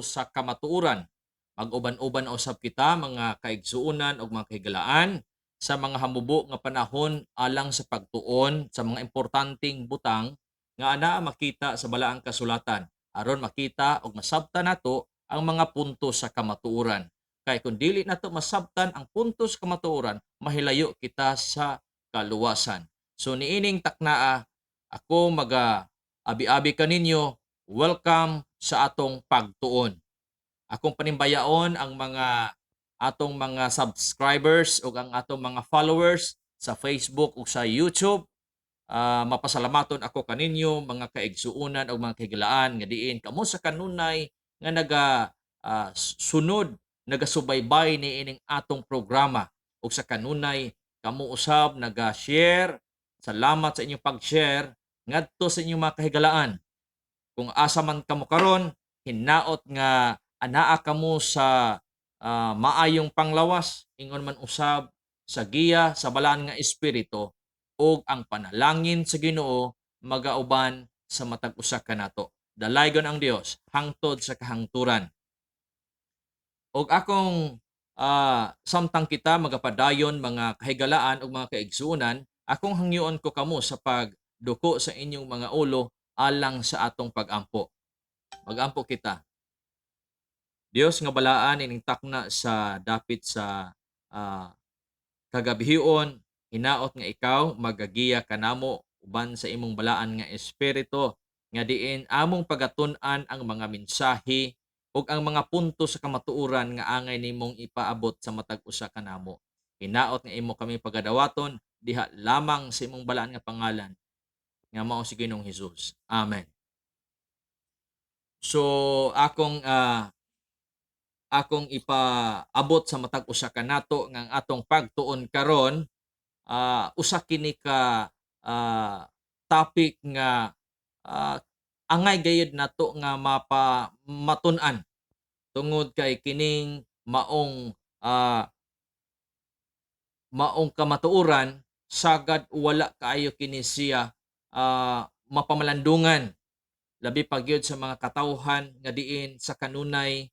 puntos sa kamatuoran. Mag-uban-uban na usab kita mga kaigsuonan o mga kahigalaan sa mga hamubo nga panahon alang sa pagtuon sa mga importanteng butang nga anaa makita sa balaang kasulatan aron makita og masabtan nato ang mga puntos sa kamatuoran. Kay kung dili nato masabtan ang puntos sa kamatuoran, mahilayo kita sa kaluwasan. So niining taknaa ako abi-abi kaninyo, welcome sa atong pagtuon. Akong panimbayaon ang mga atong mga subscribers o ang atong mga followers sa Facebook o sa YouTube. Mapasalamaton ako kaninyo mga kaigsuonan o mga kahigalaan nga diin kamo sa kanunay nga sunod nagasubaybay ni ining atong programa o sa kanunay kamo usab naga-share. Salamat sa inyong pag-share ngadto sa inyong mga kahigalaan. Kung asa man kamo karon, hinaot nga anaa kamo sa maayong panglawas, ingon man usab sa giya sa balaan nga espiritu ug ang panalangin sa Ginoo magauban sa matag usa kanato. Dalaygon ang Dios hangtod sa kahangturan. Og akong samtang kita magapadayon mga kahigalaan ug mga kaigsuonan, akong hangyoon ko kamo sa pagduko sa inyong mga ulo alang sa atong pag-ampo. Mag-ampo kita. Dios nga balaan ining takna sa dapit sa kagabihion, hinaot nga ikaw magagiya kanamo uban sa imong balaan nga espiritu nga diin among pagatun-an ang mga mensahe ug ang mga punto sa kamatuoran nga angay nimong ipaabot sa matag usa kanamo. Hinaot nga imo kami pagadawaton diha lamang sa imong balaan nga pangalan nga mao si Ginoong Hesus. Amen. So akong ipaabot sa matag usa kanato nga ang atong pagtuon karon usa kini ka topic nga angay gayud nato nga matun-an tungod kay kining maong kamatuoran sagad wala kaayo kini siya mapamalandungan labi pa gyud sa mga katawhan nga diin sa kanunay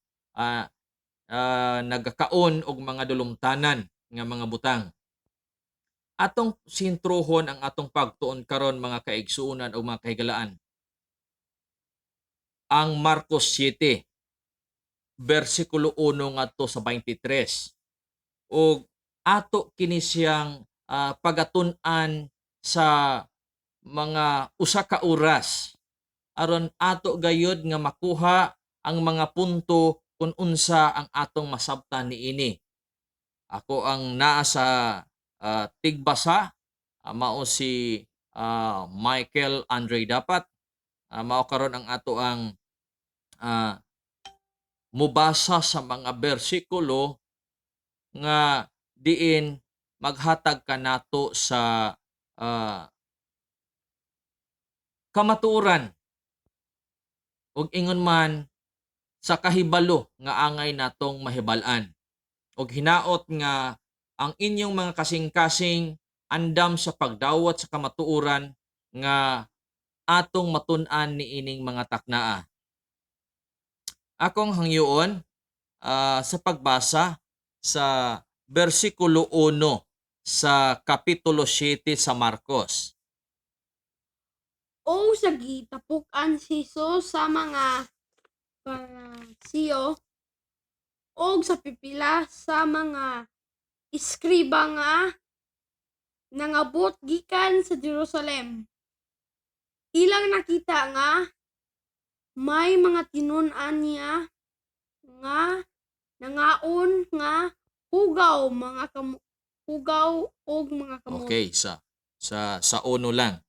nagakaon og mga dulumtanan nga mga butang. Atong sintrohon ang atong pagtuon karon mga kaigsuonan o mga kahigalaan. Ang Marcos 7, versikulo 1 ngadto sa 23. Ug ato kini siyang pagatun-an sa mga usa ka oras aron ato gayud nga makuha ang mga punto kung unsa ang atong masabtan niini. Ako ang naa sa tigbasa, mao si Michael Andre dapat. Mao karon ang ato ang mubasa sa mga bersikulo nga diin maghatag kanato sa kamatuoran ug ingon man sa kahibalo nga angay natong mahibal-an. Og hinaot nga ang inyong mga kasing-kasing andam sa pagdawat sa kamatuoran nga atong matun-an niining mga taknaa. Akong hangyoon sa pagbasa sa versikulo 1 sa kapitulo 7 sa Marcos. O sa gitapukan si Jesus sa mga Parisiyo og sa pipila sa mga iskriba nga nangabot gikan sa Jerusalem. Ilang nakita nga may mga tinun-an niya nga nangaon nga hugaw og mga kamot. Okay, sa uno lang.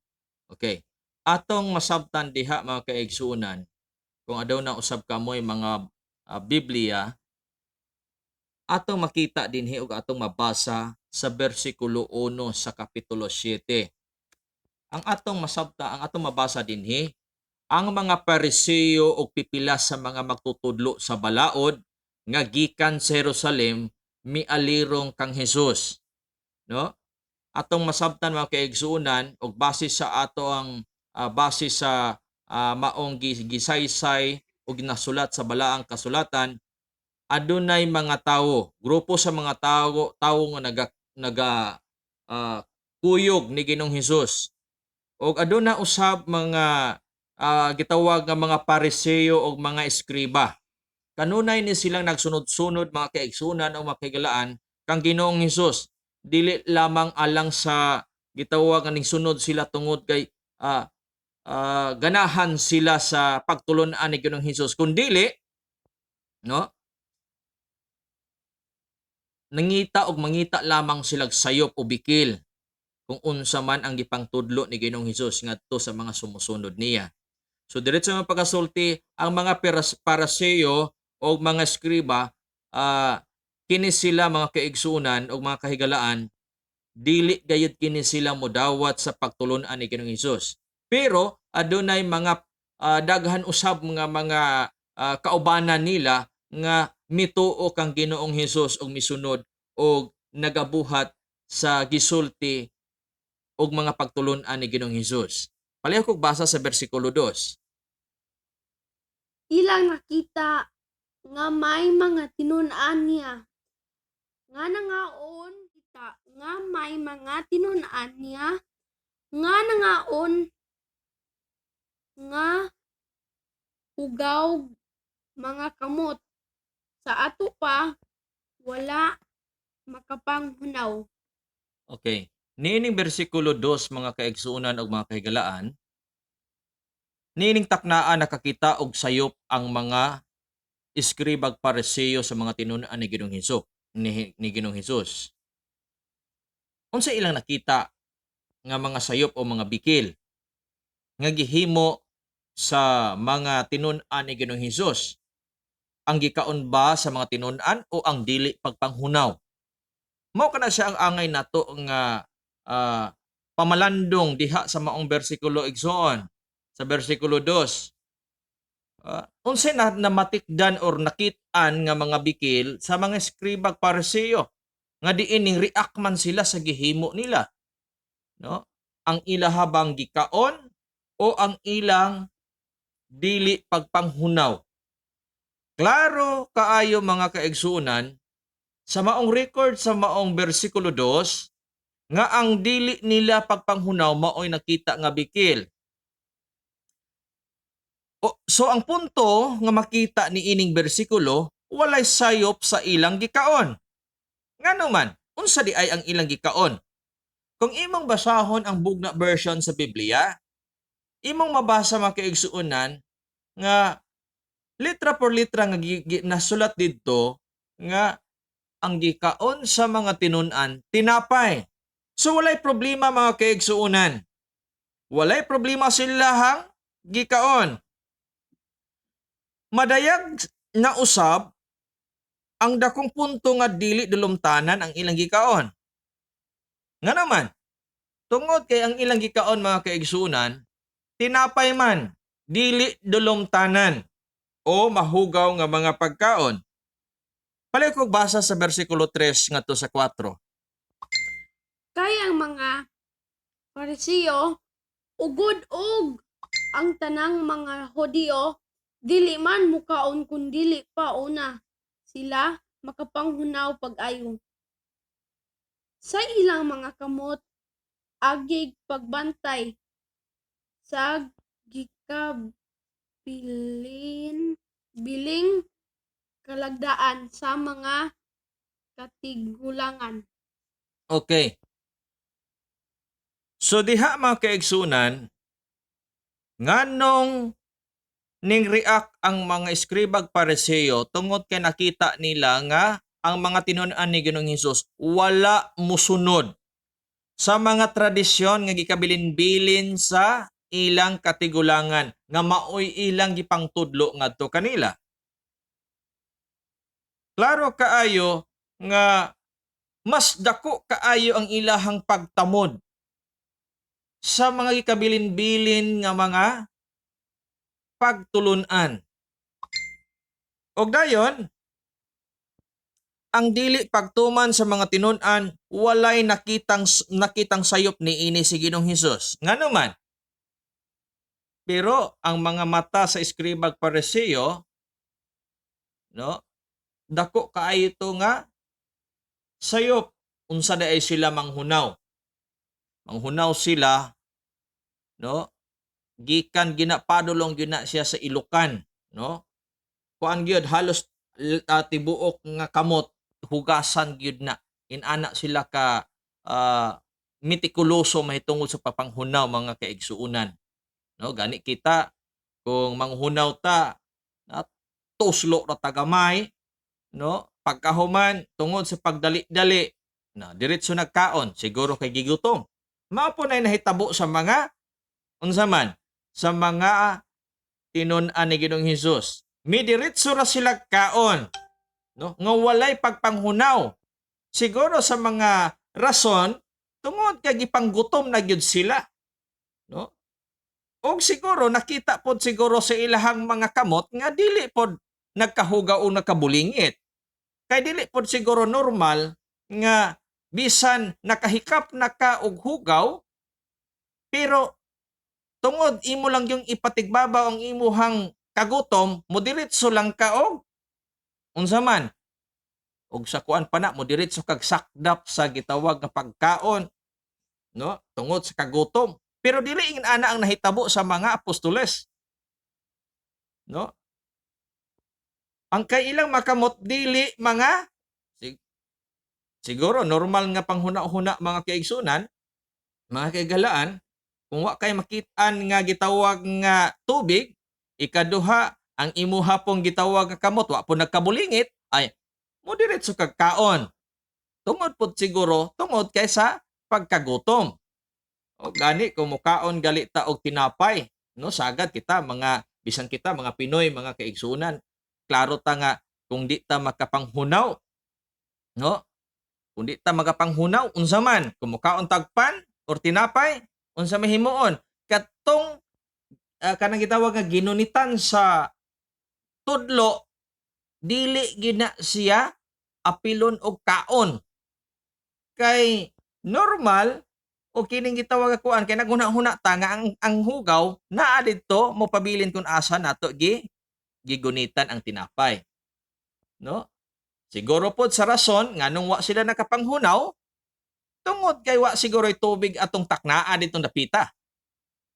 Okay. Atong masabtan diha mga kaigsuonan, kung adaw na usab kamoy mga Biblia, atong makita dinhi ug atong mabasa sa bersikulo 1 sa kapitulo 7. Ang atong mabasa dinhi, ang mga Pariseo ug pipila sa mga magtutudlo sa balaod nga gikan sa Jerusalem mialirong kang Hesus. No? Atong masabtan mga kaigsuonan og base sa ato ang base sa maong gisaysay o ginasulat sa balaang kasulatan, adunay mga tawo, grupo sa mga tawo nga naga ah, kuyog ni Ginoong Hesus. O aduna usab mga gitawag nga mga Pariseo o mga eskriba. Kanunay ni silang nagsunod-sunod mga kaigsunan o mga kaigalaan kang Ginoong Hesus. Dili lamang alang sa gitawag nga sunod sila tungod kay ganahan sila sa pagtulon-an ni Ginoong Hesus, kundili no, nangita og mangita lamang silang sayop o bikil kung unsa man ang gipangtudlo ni Ginoong Hesus ngadto sa mga sumusunod niya. So diretso nga pagkasulti, ang mga Pariseo o mga eskriba, kini sila mga kaigsunan o mga kahigalaan, dili gayud kini sila modawat sa pagtulon-an ni Ginoong Hesus. Pero adunay mga daghan usab mga kaubanan nila nga mituo kang Ginoong Hesus og misunod og nagabuhat sa gisulti og mga pagtulon-an ni Ginoong Hesus. Palihog kog basa sa bersikulo 2. Ilang nakita nga may mga tinun-an niya. Nga nangaon kita nga may mga tinun-an niya. Nga nangaon nga ugaw mga kamot. Sa ato pa wala makapanghunaw. Okay. Niining bersikulo 2 mga kaigsuunan og mga kahigalaan, niining taknaan nakakita og sayop ang mga iskribag Pariseo sa mga tinun-an ni Ginoong Hesus. Ni Ginoong Hesus. Unsa ilang nakita nga mga sayop o mga bikil nga gihimo sa mga tinun-an ni Ginoong Hesus? Ang gikaon ba sa mga tinun-an o ang dili pagpanghunaw? Mao kana siya ang angay nato nga pamalandong diha sa maong bersikulo igsoon. Sa bersikulo 2, unsay namatikdan or nakit-an nga mga bikil sa mga eskribag Pariseo nga diin ning react man sila sa gihimo nila, no? Ang ilaha bang gikaon o ang ilang dili pagpanghunaw? Klaro kaayo mga kaigsuunan sa maong record sa maong bersikulo 2 nga ang dili nila pagpanghunaw maoy nakita nga bikil. So ang punto nga makita ni ining bersikulo, walay sayop sa ilang gikaon. Ngano man, unsa di ay ang ilang gikaon? Kung imong basahon ang bugna version sa Biblia, imong mabasa mga kaigsuunan nga litra por litra nga nasulat didto nga ang gikaon sa mga tinun-an tinapay. So walay problema mga kaigsuunan. Walay problema silahang gikaon. Madayag na usab ang dakong punto nga dili dulumtanan ang ilang gikaon. Nga naman, tungod kay ang ilang gikaon mga kaigsuunan, tinapay man, dili dulumtanan o mahugaw nga mga pagkaon. Palihog kog basa sa bersikulo 3 ngadto sa 4. Kay ang mga Pariseo ugod og ang tanang mga Hudiyo dili man mukaon kun dili pa una sila makapanghunaw pag-ayo. Sa ilang mga kamot agig pagbantay sa biling kalagdaan sa mga katigulangan. Okay. So diha mga kaigsunan, nganong ning react ang mga eskribag Pariseo tungod kay nakita nila nga ang mga tinun-an ni Ginoong Hesus wala musunod sa mga tradisyon nga gikabilin-bilin sa ilang katigulangan nga maoy ilang gipangtudlo ngadto kanila. Klaro kaayo nga mas dako kaayo ang ilahang pagtamod sa mga gikabilin-bilin nga mga pagtulun-an. Og dayon, ang dili pagtuman sa mga tinun-an walay nakitang sayop ni ini si Ginoong Hesus. Ngano man, Pero ang mga mata sa eskribag pareseyo, no, dako kaayo ito nga sayop unsa da ay sila manghunaw. Manghunaw sila, no, gikan ginapadulong gyud na siya sa ilukan, no? Kuan gyud halos tibuok nga kamot hugasan gyud na. Inana sila ka mitikuloso mahitungod sa papanghunaw mga kaigsuonan. No, gani kita kung manghunaw ta na tuslo ra tagamay, no? Pagkahuman tungod sa pagdali-dali na diretso nagkaon siguro kay gigutom. Mao po nay nahitabo sa mga unsa man sa mga tinun-an ni Ginoong Hesus. Midiretso ra sila kaon, no? Nga walay pagpanghunaw. Siguro sa mga rason tungod kay gipanggutom na gyud sila, no? O siguro nakita pod siguro sa ilahang mga kamot nga dili pod nagkahugaw o nakabulingit. Kay dili pod siguro normal nga bisan nakahikap na ka og hugaw pero tungod imo lang yung ipatigbabaw ang imuhang kagutom, mo diretso lang ka og unsa man og sa kuan pa na mo diretso kag sakdap sa gitawag nga pagkaon, no? Tungod sa kagutom. Pero dili ana ang nahitabo sa mga apostoles, no? Ang kay ilang makamot dili mga siguro normal nga panghuna-huna mga kaigsunan, mga kaigalaan, kung wa kay makit-an nga gitawag nga tubig, ikaduha ang imuha pong gitawag nga kamot wa po nagkabulingit ay mo diretso kag kaon. Tungod pod siguro tungod kay sa pagkagutom. O gani kung mukaon gali ta og tinapay, no, sagad kita mga bisan kita mga Pinoy mga kaigsunan. Klaro ta nga kung di ta makapanghunaw, no? Kung di ta magapanghunaw unsa man kung mukaon tagpan or tinapay unsa may himuon katong kanang gitawag nga ginunitan sa tudlo dili gyud na siya apilon og kaon kay normal o kining gitawag nga kuan kay naghuna-huna ta nga ang hugaw naa didto mo pabilin kung asa nato gigunitan ang tinapay, no? Siguro pod sa rason nganong wa sila nakapanghunaw tungod kay wa siguro tubig atong taknaa ditong dapita,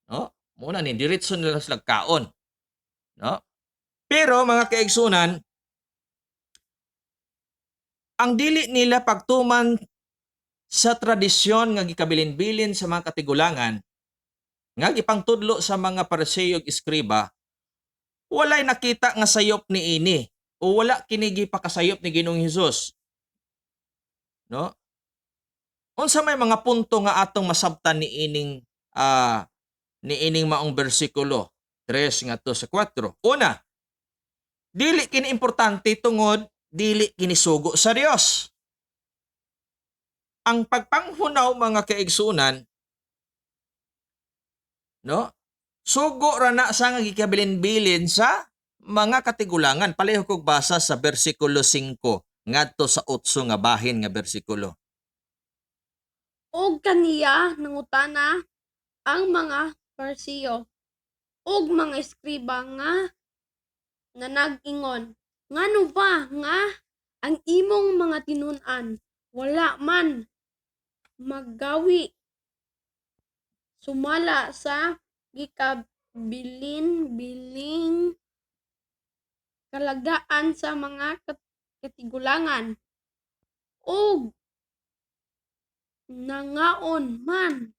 no? Muna ni diretso nila sila kaon, no? Pero mga kaigsunan, ang dili nila pagtuman sa tradisyon nga gikabilin-bilin sa mga katigulangan nga gipangtudlo sa mga Pariseo ug Eskriba, walay nakita nga sayop ni ini o wala kini gipakasayop ni Ginoong Hesus, no? Unsa may mga punto nga atong masabtan ni ining maong bersikulo 3 ngadto sa 4. Una, dili kini importante tungod dili kini sugo sa Dios. Ang pagpanghunaw mga kaigsunan, no? Sugo ra na sa nga gikabilin-bilin sa mga katigulangan. Pareho kog basa sa bersikulo 5 ngadto sa 8 nga bahin nga bersikulo. Og kaniya nangutana ang mga Pariseo ug mga eskriba nga nag-ingon, ngano ba nga ang imong mga tinun-an wala man maggawi sumala sa gikabilin-biling kalagdaan sa mga katigulangan ug nangaon man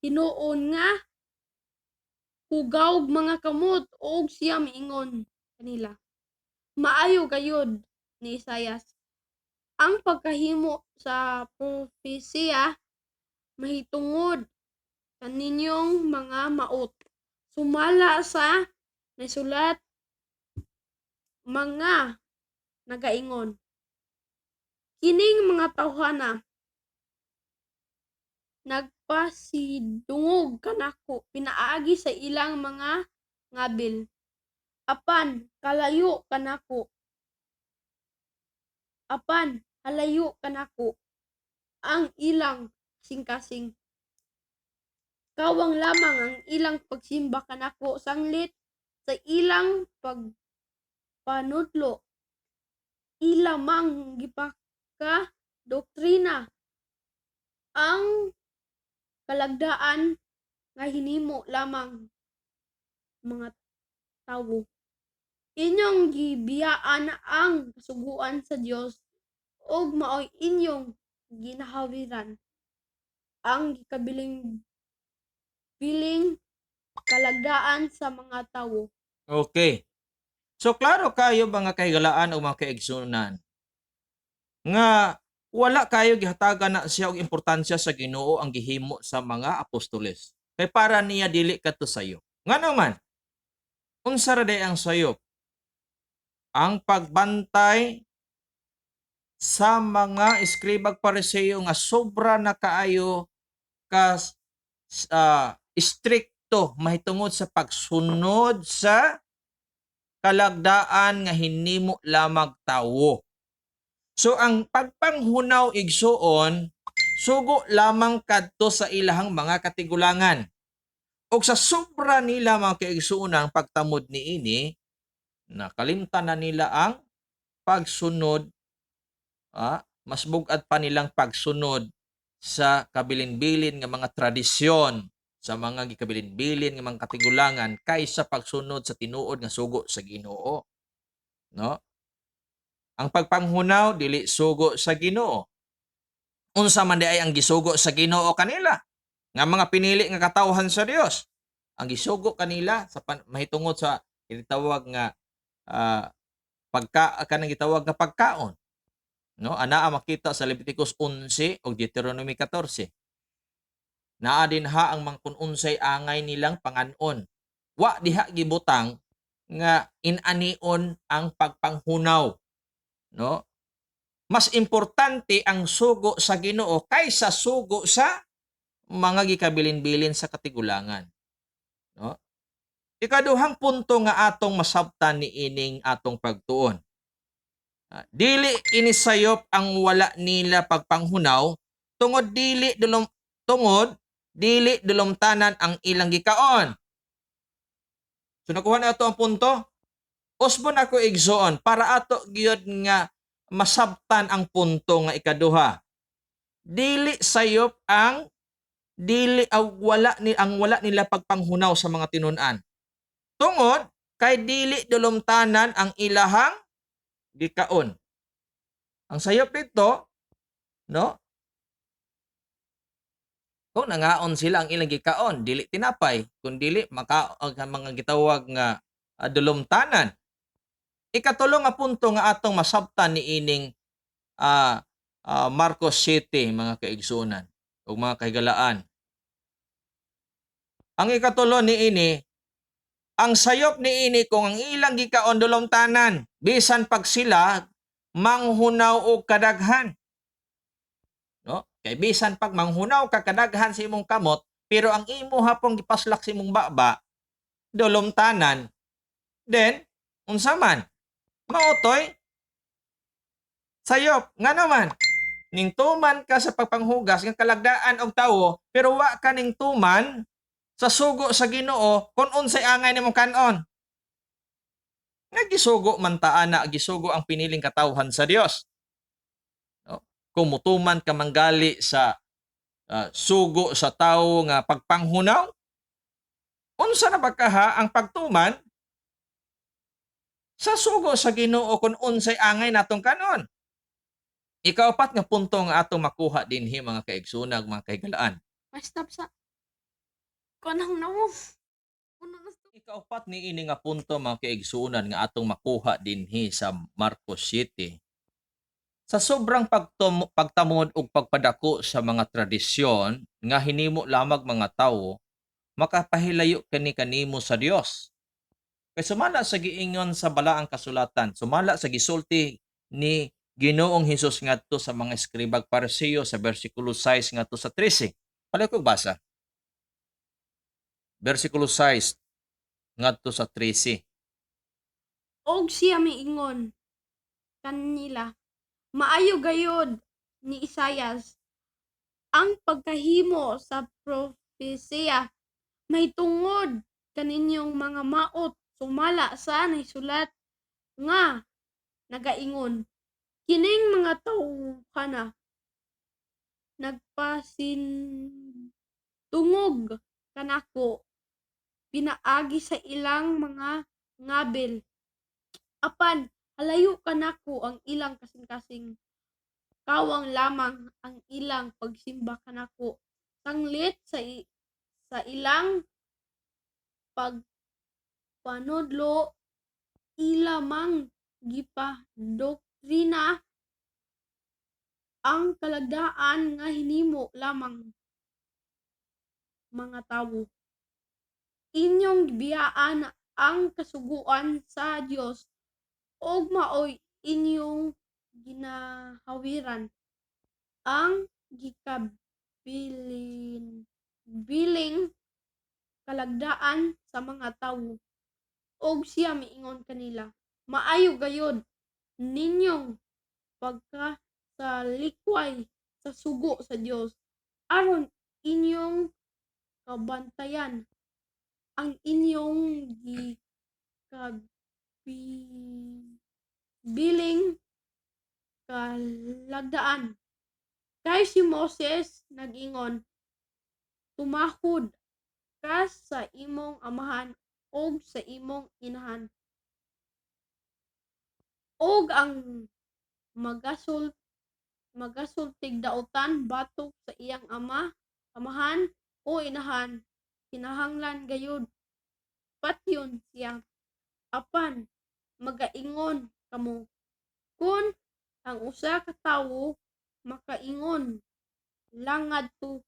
tinuon nga hugaw mga kamot ug siya miingon kanila, maayo gayud ni Isayas ang pagkahimo sa propesiya mahitungod kaninyong mga maot sumala sa nasulat mga nagaingon, kining mga tawhana nagpasidungog kanako pinaagi sa ilang mga ngabil apan halayo kanako ang ilang kasing-kasing. Kawang lamang ang ilang pagsimba kanako sanglit sa ilang pagpanudlo. Ila mang gipaka doktrina ang kalagdaan nga hinimo lamang mga tawo. Inyong gibiyaan ang kasuguan sa Dios ug maoy inyong ginahawiran ang gikabiling kalagdaan sa mga tawo. Okay. So klaro kayo mga kahigalaan o mga kaigsunan nga wala kayo gihatagan na siya og importansya sa Ginoo ang gihimo sa mga apostoles. Kay para niya dili kadto sayo. Nga naman, unsa ra day ang sayop? Ang pagbantay sa mga eskribag pareseyo nga sobra na kaayo ka stricto mahitungod sa pagsunod sa kalagdaan nga hinimo lamang tawo. So ang pagpanghunaw igsuon sugo lamang kadto sa ilahang mga katigulangan. O sa sobra nila mga kaigsuonan pagtamod niini, nakalimtan na nila ang pagsunod, mas bugad pa nilang pagsunod sa kabilin-bilin nga mga tradisyon, sa mga gikabilin-bilin nga mga katigulangan kaysa pagsunod sa tinuod nga sugo sa Ginoo, no? Ang pagpanghunaw dili sugo sa Ginoo. Unsa man di ay ang gisugo sa Ginoo kanila nga mga pinili nga katawhan sa Dios. Ang gisugo kanila sa mahitungod sa gitawag nga kanang gitawag nga pagkaon, no? Anaa makita sa Leviticus 11 ug Deuteronomy 14. Naa din ha ang mangkun unsay angay nilang panganon. Wa diha gibutang nga inanion ang pagpanghunaw, no? Mas importante ang sugo sa Ginoo kaysa sugo sa mga gikabilin-bilin sa katigulangan, no? Ikaduhang punto nga atong masabtan ni ining atong pagtuon. Dili inisayop ang wala nila pagpanghunaw tungod dili dulomtanan ang ilang gikaon. So nakuha na ato ang punto. Usbon ako igsuon para ato gyud nga masabtan ang punto nga ikaduha. Dili sayop ang wala nila pagpanghunaw sa mga tinun-an. Tungod kay dili dulomtanan ang ilahang gikaon. Ang sayop dito, no? Kung nangaon sila ang ilang gikaon, dili tinapay, kun dili mga gitawag nga dulomtanan. Ikatulo nga punto nga atong masabtan ni ining Marcos 7 mga kaigsunan o mga kahigalaan. Ang ikatulo ni ini, ang sayop ni ini kung ang ilang gikaon dulomtanan, bisan pag sila manghunaw og kadaghan. No? Kay bisan pag manghunaw ka kadaghan sa imong kamot, pero ang imo hapong gipaslak sa imong baba, dulomtanan, then unsa man maotoy sayop nga naman ning tuman ka sa pagpanghugas ng kalagdaan og tawo pero wa ka ning tuman sa sugo sa Ginoo kun unsay angay nimong kanon. Nga gisugo man ta ana, gisugo ang piniling katawhan sa Dios. No? Kung mutuman ka manggali sa sugo sa tawo nga pagpanghunaw, unsa na pagkaha ang pagtuman sa sugo sa Ginoo kun unsay angay natong kanon. Ikaapat nga punto nga atong makuha dinhi mga kaigsunag, mga kahigalaan. Stop sa kanang nawo. Ikaapat ni ini nga punto mga kaigsunan nga atong makuha dinhi sa Marcos 7. Sa sobrang pagtamod ug pagpadako sa mga tradisyon nga hinimo lamang mga tawo, makapahilayo kanimo sa Dios. Kay sumala sa giingon sa balaang kasulatan, sumala sa gisulti ni Ginoong Hesus ngadto sa mga eskribag Pariseo sa bersikulo 6 ngadto sa 13. Pala ko basa. Bersikulo 6 ngadto sa 13. Og siya miingon kanila, maayo gayod ni Isayas ang pagkahimo sa Siya may tungod kaninyong mga maot sumala sa naisulat nga nagaingon, kining mga tawo kana nagpasindungog kanako pinaagi sa ilang mga ngabil, apan halayo kanako ang ilang kasing-kasing kawang lamang ang ilang pagsimba kanako tanglit sa ilang pagpanudlo ila mang gipadoktrina ang kalagdaan nga hinimo lamang mga tawo. Inyong gibiyaan ang kasugoan sa Dios ug maoy inyong ginahawiran ang gikabilin-biling kalagdaan sa mga tawo. Og siya miingon kanila, maayo gayud ninyong pagkasalikway sa sugo sa Dios aron inyong kabantayan ang inyong gikabiling kalagdaan. Kay si Moses nag-ingon, tumahod ka sa imong amahan ug sa imong inahan, ug ang magasultig daotan batok sa iyang amahan o inahan, kinahanglan gayud patyon siya. Apan magaingon kamo, kun ang usa ka tawo makaingon lang ngadto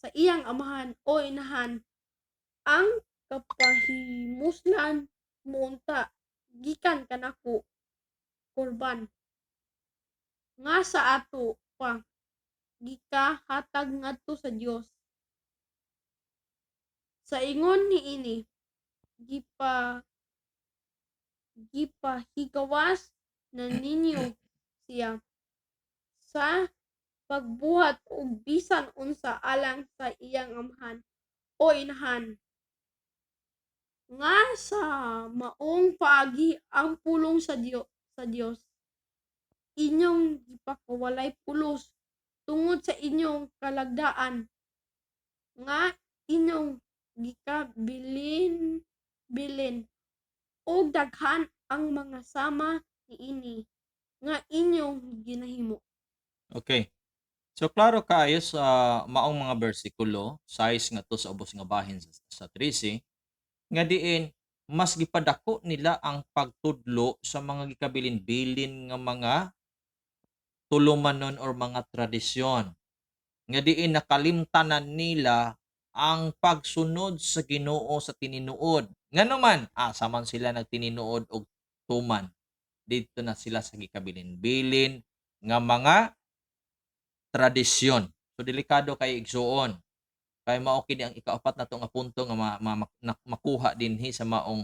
sa iyang amahan o inahan, ang kapahimuslan mounta gikan kanako korban nga sa ato pa gikahatag ngadto sa Dios. Sa ingon niini gipahigawas na ninyo siya sa pagbuhat og bisan unsa alang sa iyang amahan o inahan, nga sa maong paagi ang pulong sa Dios inyong gipakawalay pulos tungod sa inyong kalagdaan nga inyong gikabilin-bilin, ug daghan ang mga sama niini nga inyong ginahimo. Okay. So klaro kaayo sa maong mga bersikulo, size nga to sa ubos nga bahin sa 13, nga diin mas gipadako nila ang pagtudlo sa mga gikabilin-bilin nga mga tulumanon or mga tradisyon. Nga diin nakalimtanan nila ang pagsunod sa Ginoo sa tininuod. Nganuman, asa man sila nagtininuod og tuman. Dito na sila sa gikabilin-bilin nga mga tradisyon. So delikado kay igsuon. Kay mao kini ang ikaapat nato nga punto nga makuha dinhi sa maong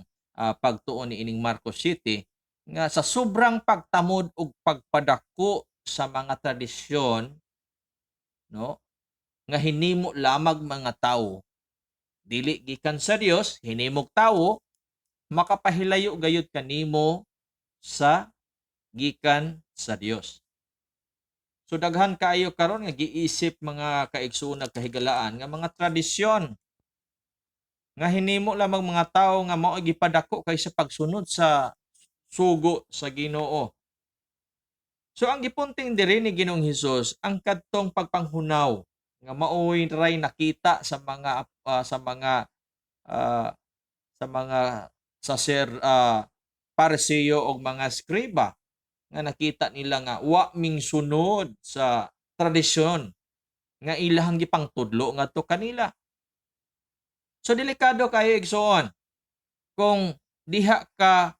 pagtuon ni ining Marcos City nga sa sobrang pagtamod ug pagpadako sa mga tradisyon, no, nga hinimo lamang mga tawo dili gikan sa Dios, hinimog tawo, makapahilayo gayud kanimo sa gikan sa Dios. So daghan kaayo karon nga giisip mga kaigsuon kahigalaan nga mga tradisyon nga hinimo lamang mga tawo nga mao gipadako kay sa pagsunod sa sugo sa Ginoo. So ang gipunting diri ni Ginoong Hesus ang kadtong pagpanghunaw nga maoy ray nakita sa mga ah, sa mga Pariseo og mga skriba nga nakita nila nga wa ming sunod sa tradisyon nga ilahang gipangtudlo ngadto kanila. So delikado kayo igsoon kung diha ka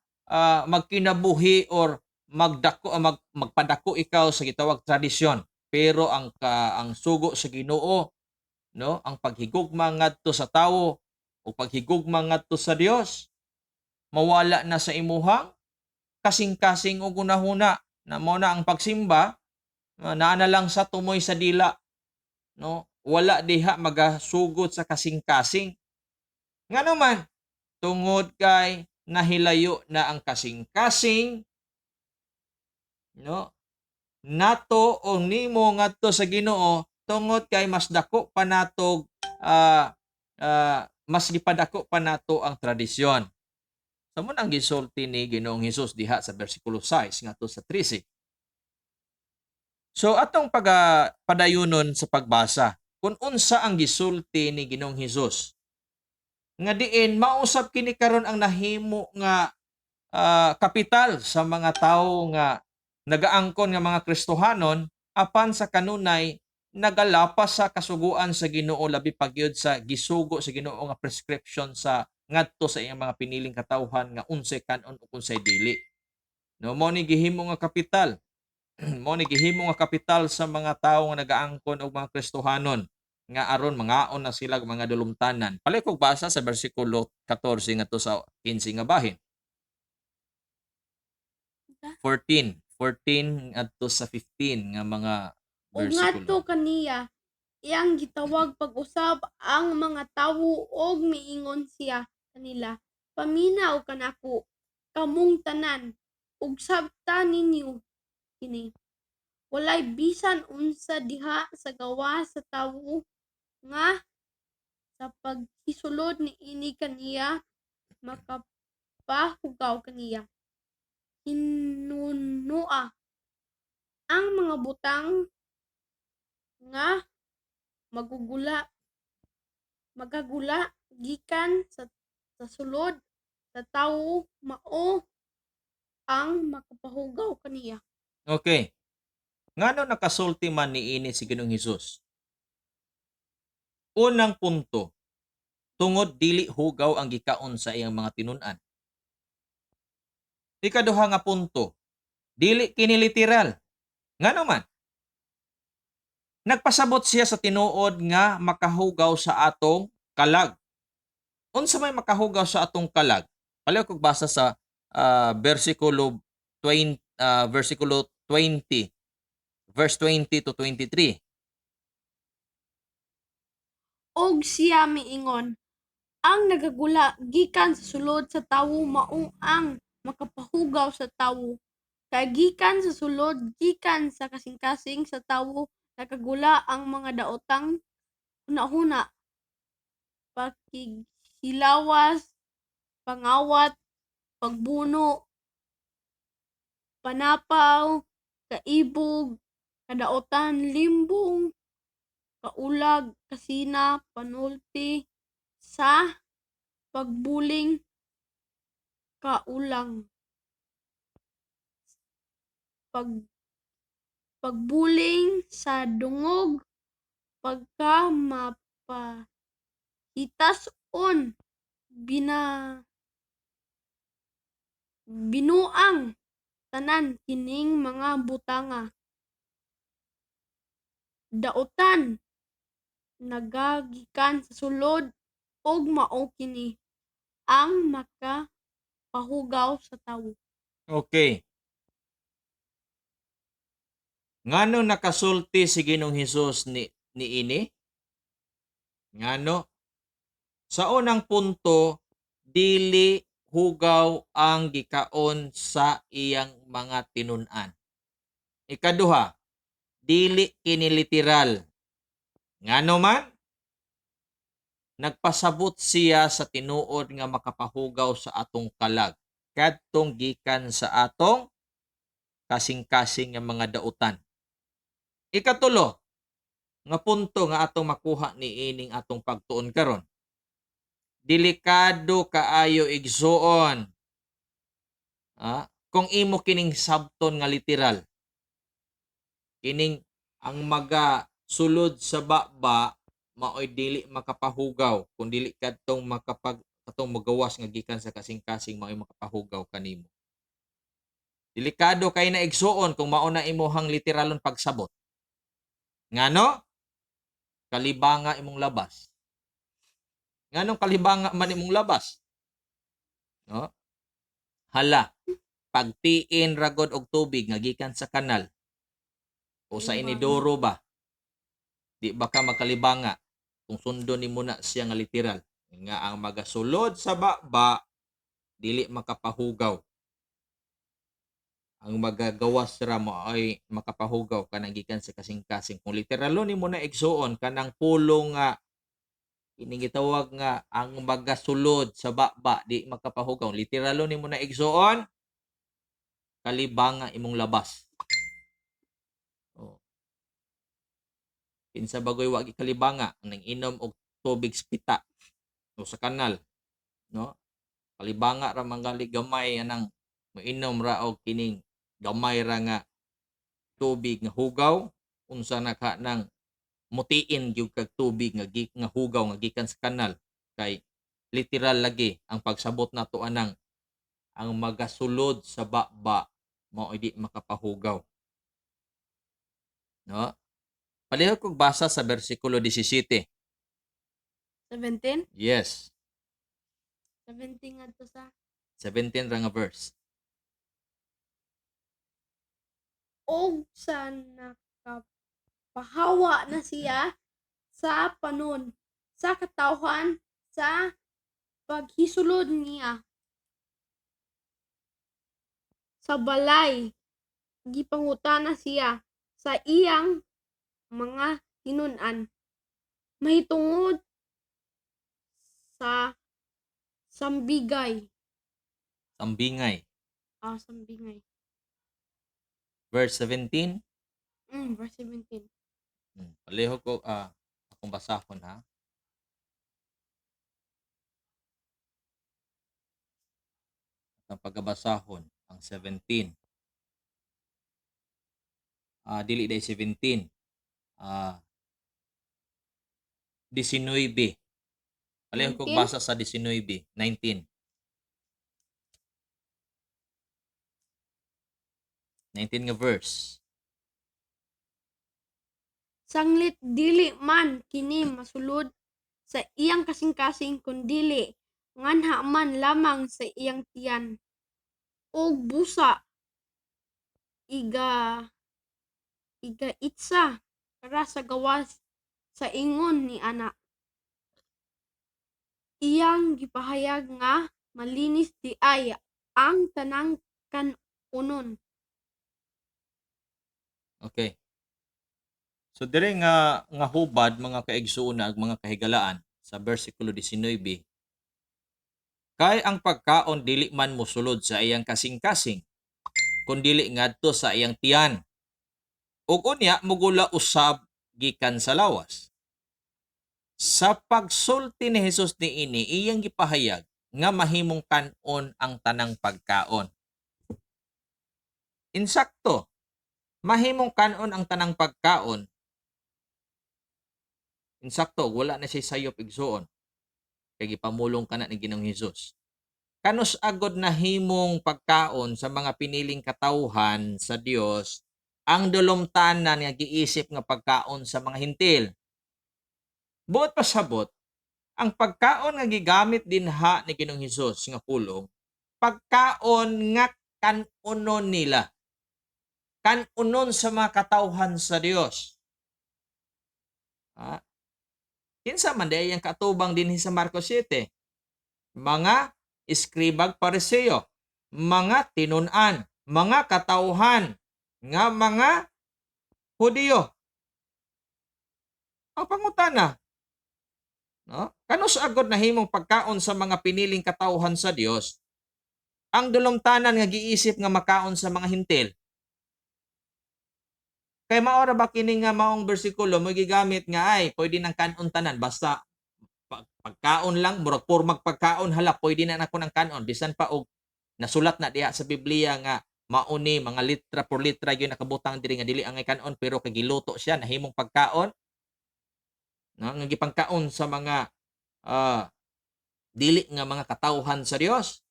magkinabuhi or magpadako ikaw sa gitawag tradisyon pero ang sugo sa Ginoo, no, ang paghigugma ngadto sa tawo o paghigugma ngadto sa Dios mawala na sa imuhang kasing-kasing og hunahuna na mao na ang pagsimba naa na lang sa tumoy sa dila, no, wala diha magasugod sa kasing-kasing. Ngano man tungod kay nahilayo na ang kasing-kasing, no? Nato o nimo ngadto sa Ginoo tungod kay mas dako pa nato mas gipadako pa nato ang tradisyon. Samo ang gisulti ni Ginoong Hesus diha sa bersikulo 6 ngadto sa 13. So atong padayunon sa pagbasa, kung unsa ang gisulti ni Ginoong Hesus nga diin mausab kini karon ang nahimo nga kapital sa mga tawo nga nagaangkon nga mga Kristohanon apan sa kanunay nagalapas sa kasuguan sa Ginoo labi pagyud sa gisugo sa Ginoo nga prescription sa ngadto sa iyang mga piniling katawhan nga unsay kanon o unsay dili. No, mo ni gihimo nga kapital. Mo ni gihimo nga kapital sa mga tawo nga nagaangkon og mga Kristohanon nga aron mangaon na sila mga dulumtanan. Palay kog basa sa bersikulo 14 ngadto sa 15 nga bahin. 14 ngadto sa 15 nga mga Ug bersikulo. ngadto kaniya iyang gitawag pag-usab ang mga tawo og miingon siya kanila, paminaw kanako kamong tanan ug sabtan ninyo kini. Walay bisan unsa diha sa gawas sa tawo nga sa paghisulod niini kaniya makapahugaw kaniya. Hinunua ang mga butang nga magagula gikan sa sulod sa tawo mao ang makapahugaw kaniya. Okay. Ngano nakasulti man niini si Ginoong Hesus? Unang punto, tungod dili hugaw ang gikaon sa iyang mga tinun-an. Ikaduha nga punto, dili kini literal. Ngano man? Nagpasabot siya sa tinuod nga makahugaw sa atong kalag. Unsa may makahugaw sa atong kalag? Palayo kog basa sa versikulo 20 verse 20 to 23. Og siya miingon, ang nagagula gikan sa sulod sa tawo mao ang makapahugaw sa tawo. Kay gikan sa sulod gikan sa kasing-kasing sa tawo nakagula ang mga daotang hunahuna, pakighilawas, pangawat, pagbuno, panapaw, kaibog, kadaotan, limbong, kaulag, kasina, panulti, sa pagbuling, kaulang, pagbuling sa dungog, pagka mapahitason, binuang tanan kining mga butanga. Daotan nagagikan sa sulod ug mao kini ang makapahugaw sa tawo. Okay. Ngano nakasulti si Ginoong Hesus niini? Ngano? Sa unang punto, dili hugaw ang gikaon sa iyang mga tinun-an. Ikaduha, dili kini literal. Ngano man? Nagpasabot siya sa tinuod nga makapahugaw sa atong kalag kadtong gikan sa atong kasing-kasing nga mga dautan. Ikatulo, nga punto nga atong makuha ni ining atong pagtuon karon. Delikado kaayo igsuon. Kung imo kining sabton nga literal. Kining ang maga sulod sa baba maoy dili makapahugaw kung dili kadtong katong magawas nga gikan sa kasing-kasing maoy makapahugaw kanimo. Delikado kay na igsuon kung mao na imuhang literalon pagsabot. Ngano? Kalibanga imong labas. Nganong kalibanga man imong labas? No? Hala, pagtiin ragod og tubig nga gikan sa kanal o sa inidoro ba? Di ba ka makalibanga kung sundon nimo na siya nga literal. Nga ang magasulod sa baba, dili makapahugaw. Ang magagawas ra mo ay makapahugaw kanang gikan sa kasing-kasing. Kung literalo nimo na igsuon kanang pulong nga ining gitawag nga ang magasulod sa baba di makapahugaw. Literalo nimo na igsuon kalibanga imong labas. Oh. Kinsa bagoy wa gikalibanga nang inom og tubig sa pita o sa kanal, no? Kalibanga ra manggali gamay anang mainom ra og kining gamay ra nga tubig nga hugaw unsa na ka nang mutiin gyud kag tubig nga hugaw nga gikan sa kanal kay literal lagi ang pagsabot nato anang ang magasulod sa baba mao di makapahugaw, no? Palihog kog basa sa bersikulo 17. 17? Yes, 17 ngadto sa 17 ra nga verse. og sa nakapahawa na siya sa panon sa katawhan sa paghisulod niya sa balay gipangutana siya sa iyang mga hinun-an mahitungod sa sambigay. Sambingay. Sambingay. Verse 17. Verse 17. Palihog ko akong basahon ha. Ang pagkabasahon ang 17. Dili day 17. 19. Palihog kog 19? basa sa 19, 19. 19 nga verse. Sanglit dili man kini masulod sa iyang kasing-kasing kundili nganha man lamang sa iyang tiyan ug busa iga itsa para sa gawas sa ingon ni ana. Iyang gipahayag nga malinis di ay ang tanang kan-unon. Okay. So dire nga hubad mga kaigsuon ag mga kahigalaan sa bersikulo 19. Kay ang pagkaon dili man mosulod sa iyang kasing-kasing kun dili ngadto sa iyang tiyan. Ug unya mugula usab gikan sa lawas. Sa pagsulti ni Hesus niini iyang gipahayag nga mahimong kan-on ang tanang pagkaon. Insakto, mahimong kan-on ang tanang pagkaon. Insakto, wala na siya sayop igsuon. Kay gipamulong kana ni Ginoong Hesus. Kanus agod na himong pagkaon sa mga piniling katawhan sa Dios ang dulomtanan nga giisip nga pagkaon sa mga hintil. Buot pasabot, ang pagkaon nga gigamit dinha ni Ginoong Hesus nga pulong, pagkaon nga kanunon nila. Kanunon sa mga katawhan sa Dios. Kinsa man day ang katubang dinhi sa Marcos 7? Mga iskribag pariseo, mga tinun-an, mga katawhan, nga mga Hudiyo. Ang pangutana, no? Kanus agod na himong pagkaon sa mga piniling katawhan sa Dios, ang dulomtanan nga giisip nga makaon sa mga hintil. Kay maora ba kini nga maong bersikulo mo gigamit nga ay pwede nang kanon tanan basta pagkaon lang murag pormag pagkaon hala pwede na nako nang kanon bisan pa og nasulat na diha sa Biblia nga mauni mga litra por litra gyud nakabutang diri nga dili angay kanon pero kay giluto siya nahimong pagkaon, no? Nga gipangkaon sa mga dili nga mga katawhan sa Dios.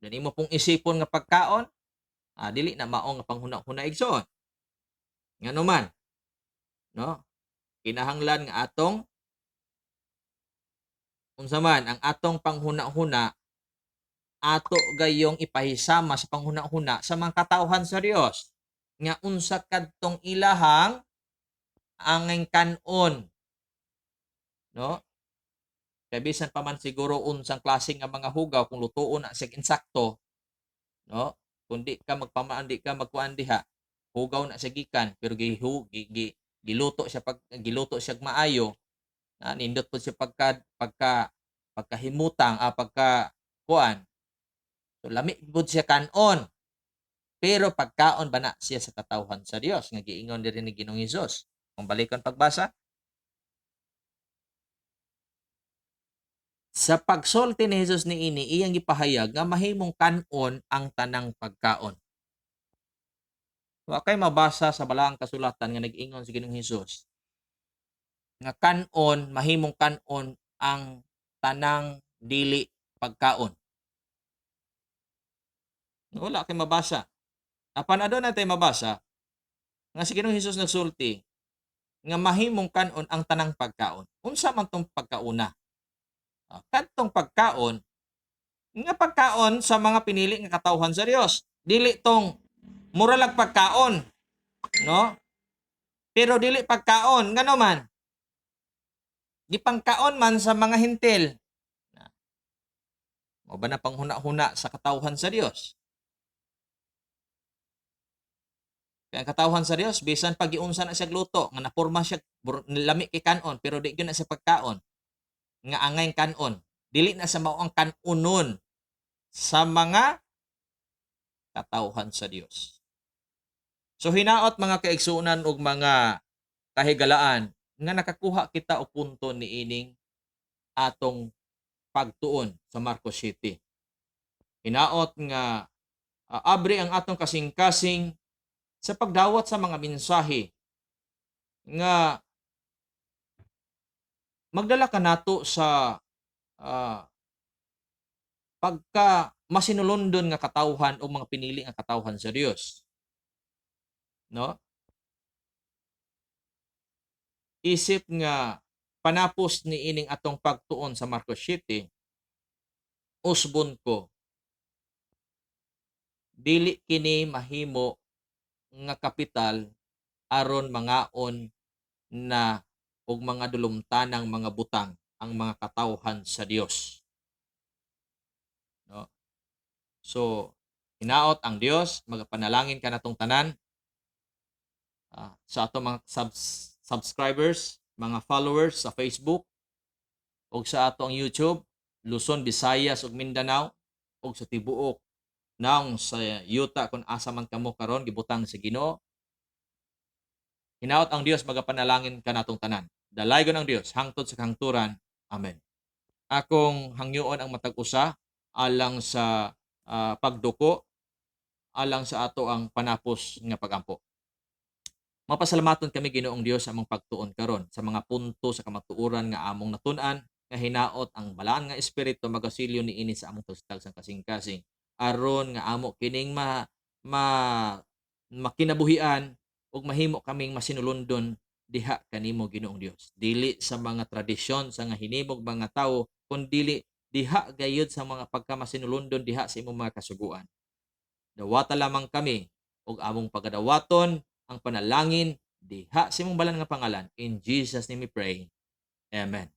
Dan imo pong isipon nga pagkaon dili na mao nga panghuna-huna igsoon. Ngano man, no? Kinahanglan nga atong unsa man ang atong panghuna-huna ato gayong ipahisama sa panghuna-huna sa mga katawhan sa Dios nga unsa kadtong ilahang angay kanon, no? Kay bisan pa man siguro unsang klase nga mga hugaw kung lutuon na sig insakto, no? Kung di ka magpamaan, di ka magkuan diha, hugaw na siya gikan pero giluto siya giluto siya maayo, na nindot po siya pagkahimutang pagka kuan. So lami pud siya kanon. Pero pagkaon ba na siya sa katawhan sa Dios nga giingon diri ni Ginoong Hesus. Kung balikon pagbasa, sa pagsulti ni Hesus niini iyang gipahayag nga mahimong kanon ang tanang pagkaon. Wa kay mabasa sa balaang kasulatan nga nag-ingon si Ginoong Hesus nga kanon mahimong kanon ang tanang dili pagkaon. Wala kay mabasa. Apan adto natay mabasa nga si Ginoong Hesus nagsulti nga mahimong kanon ang tanang pagkaon. Unsa man tong pagkauna? Kadtong pagkaon nga pagkaon sa mga pinili nga katawhan sa Dios. Dili tong mura lang pagkaon, no? Pero dili pagkaon ngano man gipangkaon man sa mga hentil. Mao ba na panghuna-huna sa katawhan sa Dios? Kaya ang katawhan sa Dios bisan pag giunsa na siya luto nga naporma siya lami kay kanon pero di gyud na siya pagkaon nga angay kanon. Dili na sa mao ang kanunon sa mga katawhan sa Dios. So hinaot mga kaigsuonan ug mga kahigalaan nga nakakuha kita og punto niining atong pagtuon sa Marcos City. Hinaot nga abri ang atong kasing-kasing sa pagdawat sa mga mensahe nga magdala ka nato sa pagka masinulundon nga katawhan o mga pinili nga katawhan sa Dios. No? Isip nga panapos ni ining atong pagtuon sa Marcos City, usbon ko dili kini mahimo nga kapital aron mangaon na og mga dulumtanang mga butang ang mga katawhan sa Dios. No? So hinaot ang Dios, magapanalangin ka natong tanan sa atong mga subscribers, mga followers sa Facebook ug sa atong YouTube, Luzon, Visayas ug Mindanao ug sa tibuok naong sa yuta kung asa man kamo karon gibutang sa Ginoo. Hinaot ang Dios magapanalangin ka natong tanan. Dalaygon ang Dios hangtod sa kahangturan. Amen. Akong hangyoon ang matag usa alang sa pagduko alang sa ato ang panapos nga pagampo. Mapasalamaton kami Ginoong Dios sa among pagtuon karon sa mga punto sa kamatuoran nga among natun-an nga hinaot ang balaan nga espiritu magasilyo niini sa among tagsang kasing-kasing aron nga amo kining makinabuhian ug mahimo kaming masinulundon diha kanimo Ginoong Dios. Dili sa mga tradisyon sa nga hinimog mga tawo kundi diha gayud sa mga pagkamasinulundon diha sa imong mga kasuguan. Dawata lamang kami ug among pagadawaton ang panalangin diha sa imong balan nga pangalan. In Jesus name we pray. Amen.